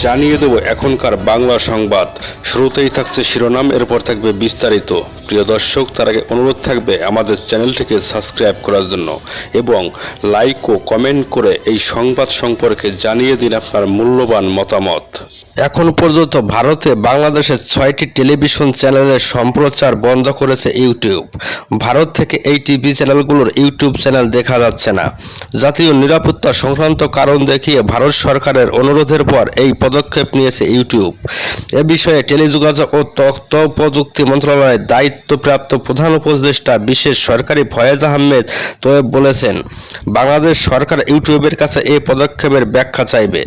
জানিয়ে দেব এখনকার বাংলা সংবাদ। শুরুতেই থাকছে শিরোনাম, এরপর থাকবে বিস্তারিত। প্রিয় দর্শক, তার আগে অনুরোধ থাকবে আমাদের চ্যানেলটিকে সাবস্ক্রাইব করার জন্য এবং লাইক ও কমেন্ট করে এই সংবাদ সম্পর্কে জানিয়ে দিন আপনার মূল্যবান মতামত। এখন পর্যন্ত ভারতে বাংলাদেশের 6টি টেলিভিশন চ্যানেলের সম্প্রচার বন্ধ করেছে ইউটিউব। ভারত থেকে এই টিভি চ্যানেলগুলোর ইউটিউব চ্যানেল দেখা যাচ্ছে না। জাতীয় নিরাপত্তা সংক্রান্ত কারণ দেখিয়ে ভারত সরকারের অনুরোধের পর এই পদক্ষেপ নিয়েছে ইউটিউব। এ বিষয়ে টেলিযোগাযোগ ও তথ্য প্রযুক্তি মন্ত্রণালয়ের দায়িত্বপ্রাপ্ত প্রধান উপদেষ্টা বিশেষ সরকারি ফয়েজ আহমেদ তোয়েব বলেছেন, বাংলাদেশ সরকার ইউটিউবের কাছে এই পদক্ষেপের ব্যাখ্যা চাইবে।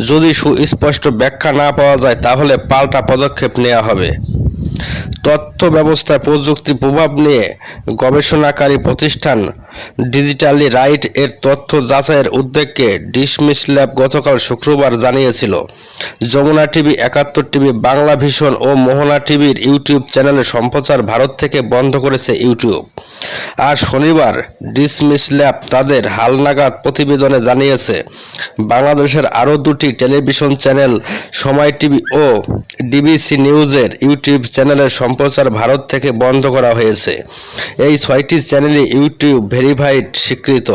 যদি সুস্পষ্ট ব্যাখ্যা না পাওয়া যায় তাহলে পাল্টা পদক্ষেপ নেওয়া হবে। তথ্য ব্যবস্থায় প্রযুক্তির প্রভাব নিয়ে গবেষণাকারী প্রতিষ্ঠান ডিজিটালি রাইট এর তথ্য যাচাইয়ের উদ্যোগকে ডিসমিস ল্যাব গতকাল শুক্রবার জানিয়েছিল, Jamuna TV, 71 TV, Bangla Vision ও মোহনা টিভির ইউটিউব চ্যানেলের সম্প্রচার ভারত থেকে বন্ধ করেছে ইউটিউব। আর শনিবার ডিসমিস ল্যাব তাদের হালনাগাদ প্রতিবেদনে জানিয়েছে, বাংলাদেশের আরও 2টি টেলিভিশন চ্যানেল সময় টিভি ও ডিবিসি নিউজের ইউটিউব চ্যানেলের সম্প্রচার ভারত থেকে বন্ধ করা হয়েছে। এই 6টি চ্যানেলই ইউটিউব ভেরিফাইড স্বীকৃত।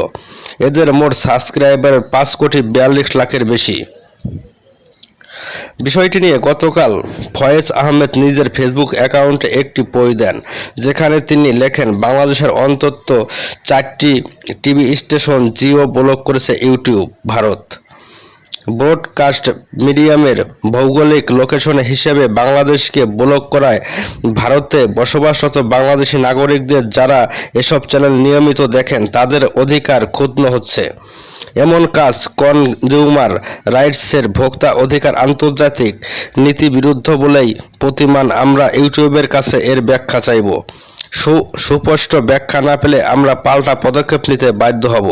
এদের মোট সাবস্ক্রাইবার 5,42 লাখের বেশি। বিষয়টি নিয়ে গতকাল ফয়েজ আহমেদ নিজের ফেসবুক অ্যাকাউন্টে একটি পোস্ট দেন, যেখানে তিনি লেখেন, বাংলাদেশের অন্তত 4টি টিভি স্টেশন জিও ব্লক করেছে ইউটিউব। ভারত ব্রডকাস্ট মিডিয়ামের ভৌগোলিক লোকেশন হিসেবে বাংলাদেশকে ব্লক করায় ভারতে বসবাসরত বাংলাদেশি নাগরিকদের যারা এসব চ্যানেল নিয়মিত দেখেন তাদের অধিকার ক্ষুণ্ণ হচ্ছে। এমন কাজ কনজিউমার রাইটসের ভোক্তা অধিকার আন্তর্জাতিক নীতি বিরুদ্ধ বলেই প্রতিমান আমরা ইউটিউবের কাছে এর ব্যাখ্যা চাইব। সুস্পষ্ট ব্যাখ্যা না পেলে আমরা পাল্টা পদক্ষেপ নিতে বাধ্য হব।